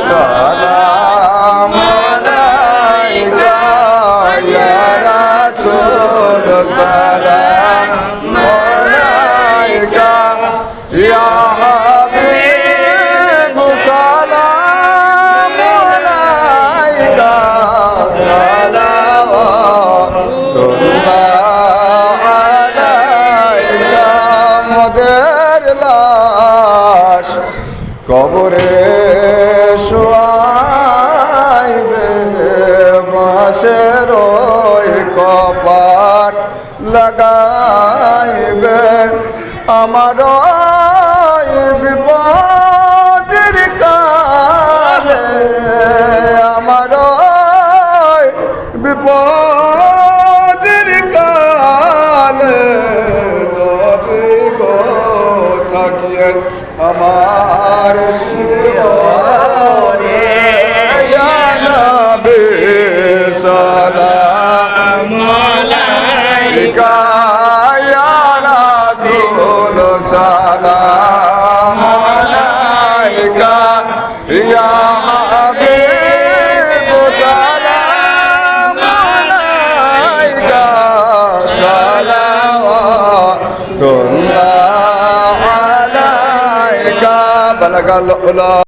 সালাম আলাইকা ইয়া রাসূল সালাম আলাইকা ইয়া হাবিব সালাম আলাইকা সালাওয়াতুল্লাহ আলাইকা মোদের লাশ কবরে শোয়াইবে বাঁশের ওই কপাট লাগাইবে আমার ওই বিপদের কালে আমার ওই বিপদের কালে নবী গো থাকিয়েন আমার শিরে ইয়া নবী সালাম আলাইকা ইয়া রাসূল সালাম আলাইকা ইয়া হাবিব সালাম আলাইকা সালাওয়াতুল্লাহ আলাইকা বালাগাল উলা